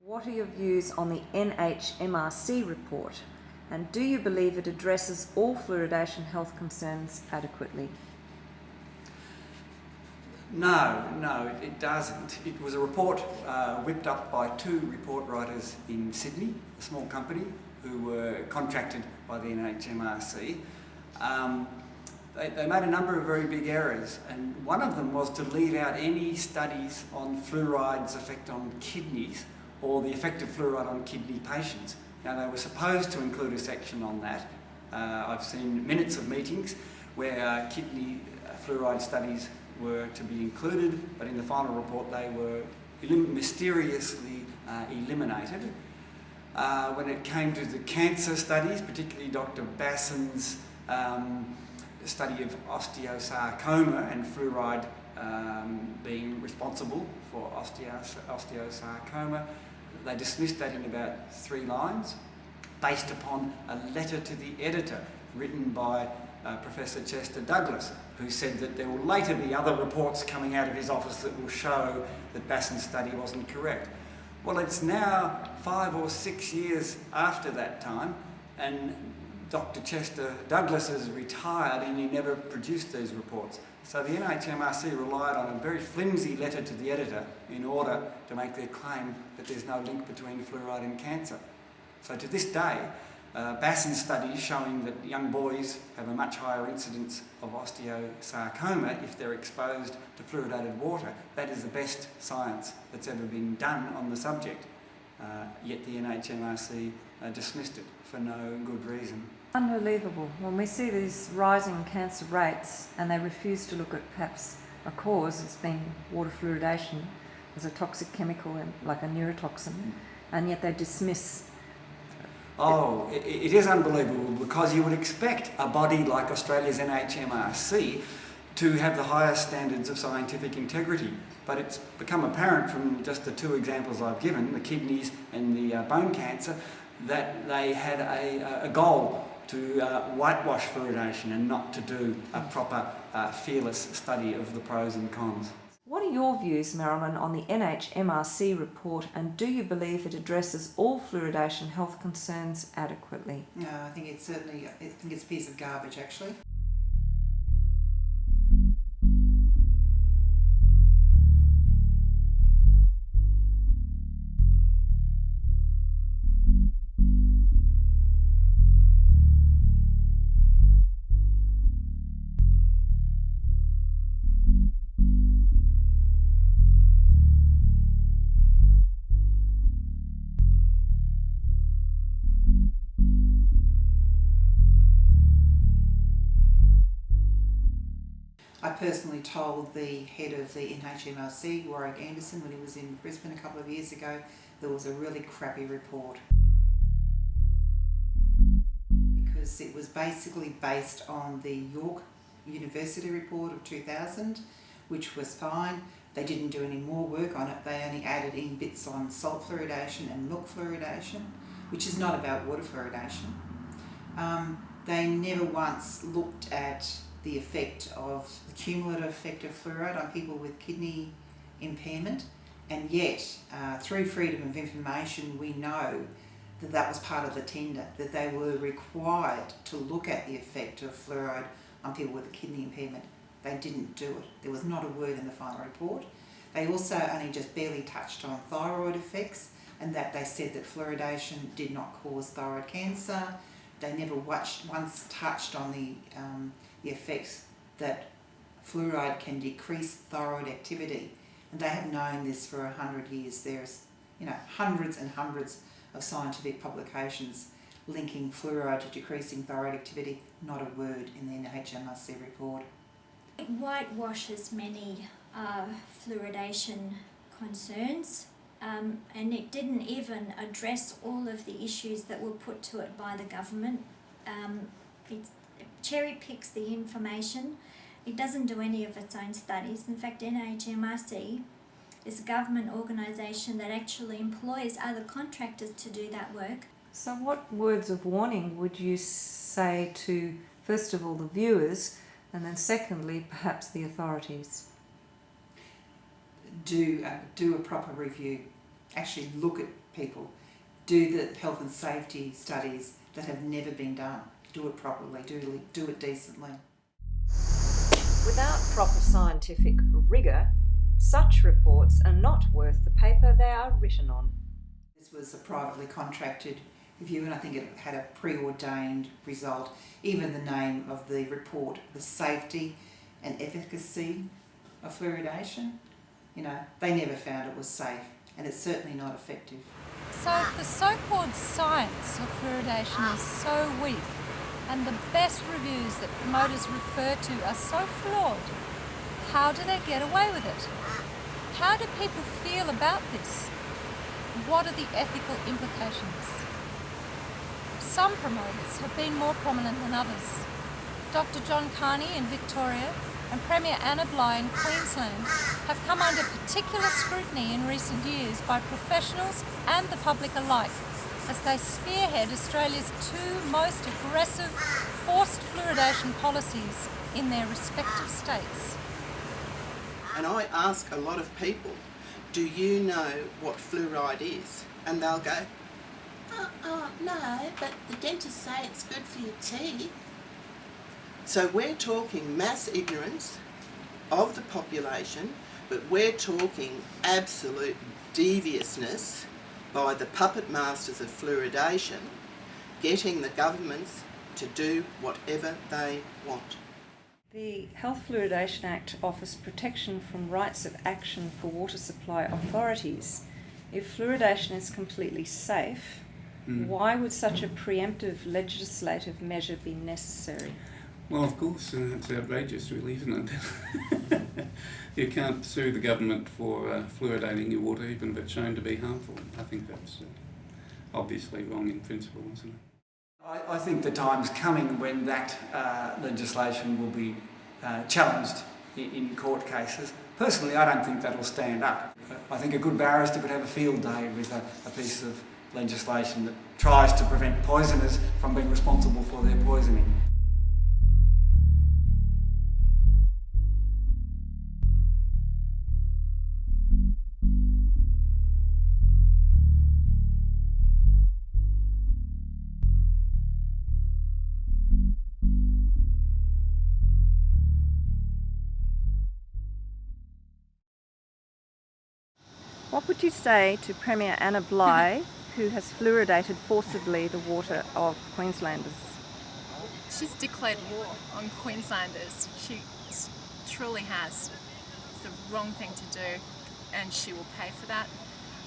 What are your views on the NHMRC report, and do you believe it addresses all fluoridation health concerns adequately? No, it doesn't. It was a report whipped up by two report writers in Sydney, a small company, who were contracted by the NHMRC. They made a number of very big errors, and one of them was to leave out any studies on fluoride's effect on kidneys or the effect of fluoride on kidney patients. Now, they were supposed to include a section on that. I've seen minutes of meetings where kidney fluoride studies were to be included, but in the final report they were mysteriously eliminated. When it came to the cancer studies, particularly Dr. Basson's study of osteosarcoma and fluoride being responsible for osteosarcoma, they dismissed that in about 3 lines based upon a letter to the editor written by Professor Chester Douglas, who said that there will later be other reports coming out of his office that will show that Basson's study wasn't correct. Well, it's now 5 or 6 years after that time, and Dr. Chester Douglas has retired and he never produced these reports. So the NHMRC relied on a very flimsy letter to the editor in order to make their claim that there's no link between fluoride and cancer. So to this day, Basson's studies showing that young boys have a much higher incidence of osteosarcoma if they're exposed to fluoridated water. That is the best science that's ever been done on the subject. Yet the NHMRC dismissed it for no good reason. Unbelievable. When we see these rising cancer rates and they refuse to look at perhaps a cause as being water fluoridation as a toxic chemical and like a neurotoxin, and yet they dismiss. Oh, it is unbelievable, because you would expect a body like Australia's NHMRC to have the highest standards of scientific integrity. But it's become apparent from just the 2 examples I've given, the kidneys and the bone cancer, that they had a goal to whitewash fluoridation and not to do a proper fearless study of the pros and cons. What are your views, Marilyn, on the NHMRC report, and do you believe it addresses all fluoridation health concerns adequately? No, I think it's a piece of garbage, actually. I personally told the head of the NHMRC, Warwick Anderson, when he was in Brisbane a couple of years ago, there was a really crappy report. Because it was basically based on the York University report of 2000, which was fine. They didn't do any more work on it. They only added in bits on salt fluoridation and milk fluoridation, which is not about water fluoridation. They never once looked at the effect of the cumulative effect of fluoride on people with kidney impairment, and yet through freedom of information we know that that was part of the tender, that they were required to look at the effect of fluoride on people with a kidney impairment. They didn't do it. There was not a word in the final report. They also only just barely touched on thyroid effects, and that they said that fluoridation did not cause thyroid cancer. They never once touched on the effects that fluoride can decrease thyroid activity, and they have known this for 100 years. There's hundreds and hundreds of scientific publications linking fluoride to decreasing thyroid activity. Not a word in the NHMRC report. It whitewashes many fluoridation concerns, and it didn't even address all of the issues that were put to it by the government. It cherry picks the information. It doesn't do any of its own studies. In fact, NHMRC is a government organisation that actually employs other contractors to do that work. So what words of warning would you say to, first of all, the viewers, and then secondly, perhaps the authorities? Do a proper review. Actually look at people. Do the health and safety studies that have never been done. Do it properly, do it decently. Without proper scientific rigour, such reports are not worth the paper they are written on. This was a privately contracted review, and I think it had a preordained result. Even the name of the report, the safety and efficacy of fluoridation, they never found it was safe, and it's certainly not effective. So if the so-called science of fluoridation is so weak, and the best reviews that promoters refer to are so flawed, how do they get away with it? How do people feel about this? What are the ethical implications? Some promoters have been more prominent than others. Dr. John Carney in Victoria and Premier Anna Bligh in Queensland have come under particular scrutiny in recent years by professionals and the public alike, as they spearhead Australia's two most aggressive forced fluoridation policies in their respective states. And I ask a lot of people, do you know what fluoride is? And they'll go, no, but the dentists say it's good for your teeth. so we're talking mass ignorance of the population, but we're talking absolute deviousness by the puppet masters of fluoridation, getting the governments to do whatever they want. The Health Fluoridation Act offers protection from rights of action for water supply authorities. If fluoridation is completely safe, why would such a preemptive legislative measure be necessary? Well, of course, it's outrageous, really, isn't it? You can't sue the government for fluoridating your water, even if it's shown to be harmful. I think that's obviously wrong in principle, isn't it? I think the time's coming when that legislation will be challenged in court cases. Personally, I don't think that'll stand up. I think a good barrister could have a field day with a piece of legislation that tries to prevent poisoners from being responsible for their poisoning. What would you say to Premier Anna Bligh, who has fluoridated forcibly the water of Queenslanders? She's declared war on Queenslanders. She truly has. It's the wrong thing to do, and she will pay for that.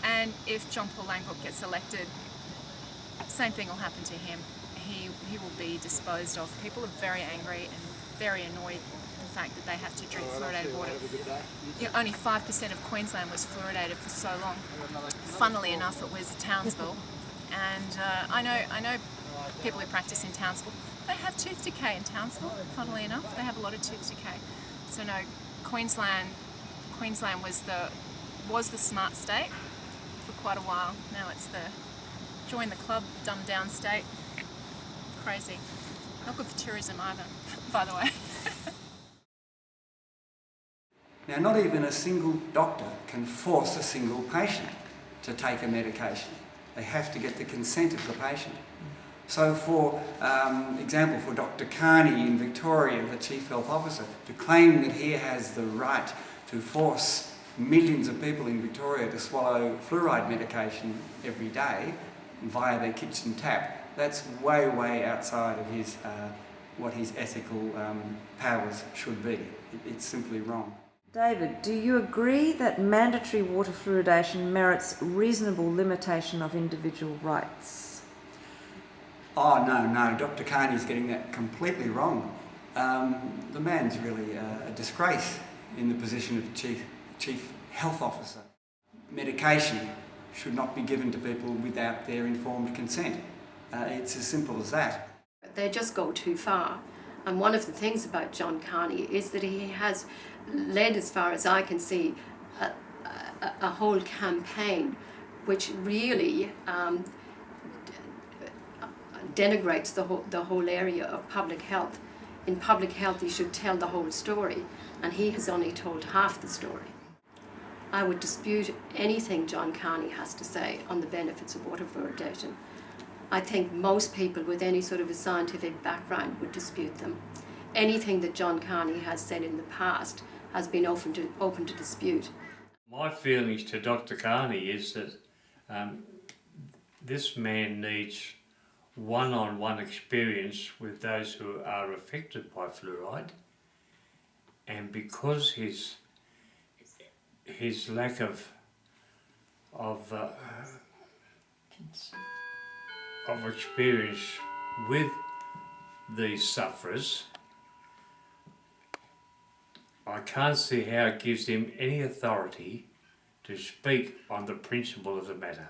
And if John Paul Langbrook gets elected, same thing will happen to him. He will be disposed of. People are very angry and very annoyed at the fact that they have to drink fluoridated water. Only 5% of Queensland was fluoridated for so long. Funnily enough, it was Townsville, and I know people who practice in Townsville. They have tooth decay in Townsville. Funnily enough, they have a lot of tooth decay. So no, Queensland was the smart state for quite a while. Now it's the join the club, dumbed down state. Crazy. Not good for tourism either, by the way. Now, not even a single doctor can force a single patient to take a medication. They have to get the consent of the patient. So for example, for Dr. Carney in Victoria, the Chief Health Officer, to claim that he has the right to force millions of people in Victoria to swallow fluoride medication every day via their kitchen tap, that's way, way outside of his what his ethical powers should be. It's simply wrong. David, do you agree that mandatory water fluoridation merits reasonable limitation of individual rights? Oh, no, Dr. Carney's getting that completely wrong. The man's really a disgrace in the position of Chief Health Officer. Medication should not be given to people without their informed consent. It's as simple as that. They just go too far. And one of the things about John Carney is that he has led, as far as I can see, a whole campaign which really denigrates the whole area of public health. In public health, you should tell the whole story, and he has only told half the story. I would dispute anything John Carney has to say on the benefits of water fluoridation. I think most people with any sort of a scientific background would dispute them. Anything that John Carney has said in the past has been open to dispute. My feelings to Dr. Carney is that this man needs one-on-one experience with those who are affected by fluoride, and because his lack of experience with these sufferers, I can't see how it gives him any authority to speak on the principle of the matter.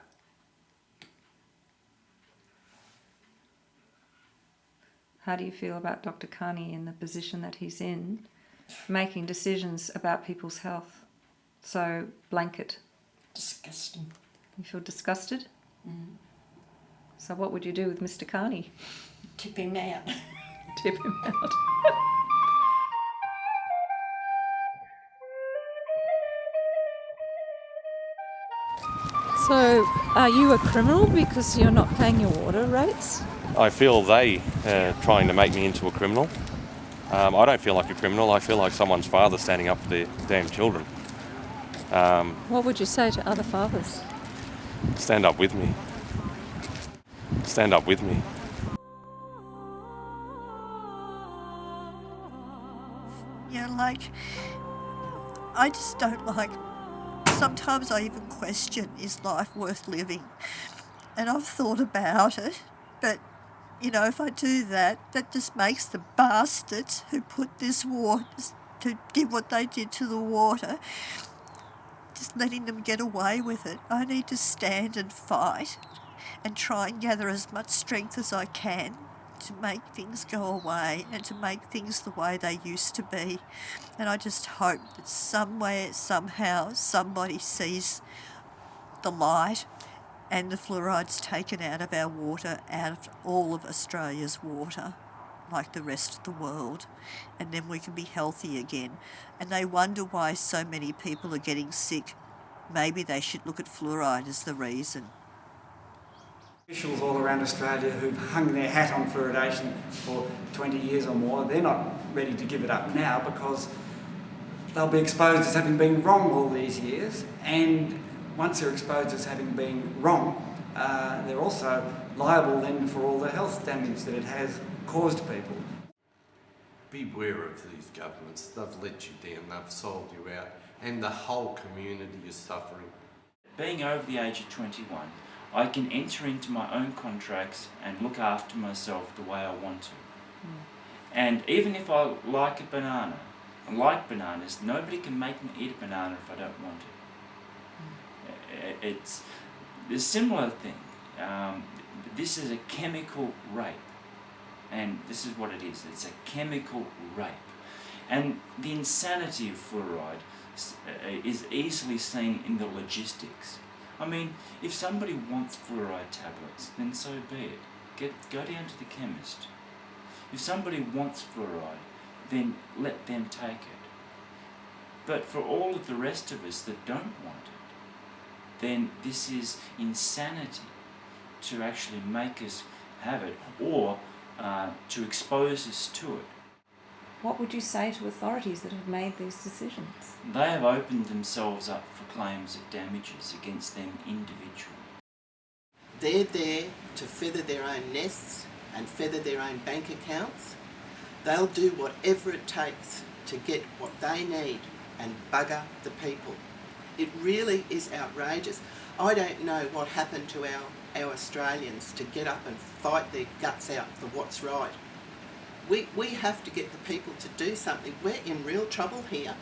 How do you feel about Dr. Carney in the position that he's in, making decisions about people's health? So blanket. Disgusting. You feel disgusted? So what would you do with Mr. Carney? Tip him out. Tip him out. So, are you a criminal because you're not paying your water rates? I feel they are trying to make me into a criminal. I don't feel like a criminal. I feel like someone's father standing up for their damn children. What would you say to other fathers? Stand up with me. Stand up with me. Yeah, like, I just don't like, sometimes I even question, is life worth living? And I've thought about it, but, you know, if I do that, that just makes the bastards who put this water, to did what they did to the water, just letting them get away with it. I need to stand and fight and try and gather as much strength as I can to make things go away and to make things the way they used to be. And I just hope that somewhere, somehow, somebody sees the light and the fluoride's taken out of our water, out of all of Australia's water, like the rest of the world, and then we can be healthy again. And they wonder why so many people are getting sick. Maybe they should look at fluoride as the reason. Officials all around Australia who've hung their hat on fluoridation for 20 years or more, they're not ready to give it up now because they'll be exposed as having been wrong all these years, and once they're exposed as having been wrong, they're also liable then for all the health damage that it has caused people. Beware of these governments. They've let you down, they've sold you out, and the whole community is suffering. Being over the age of 21, I can enter into my own contracts and look after myself the way I want to. And even if I like a banana, I like bananas, nobody can make me eat a banana if I don't want to. It's a similar thing. This is a chemical rape. And this is what it is. It's a chemical rape. And the insanity of fluoride is easily seen in the logistics. I mean, if somebody wants fluoride tablets, then so be it. Go down to the chemist. If somebody wants fluoride, then let them take it. But for all of the rest of us that don't want it, then this is insanity to actually make us have it, or to expose us to it. What would you say to authorities that have made these decisions? They have opened themselves up for claims of damages against them individually. They're there to feather their own nests and feather their own bank accounts. They'll do whatever it takes to get what they need and bugger the people. It really is outrageous. I don't know what happened to our Australians to get up and fight their guts out for what's right. We have to get the people to do something. We're in real trouble here.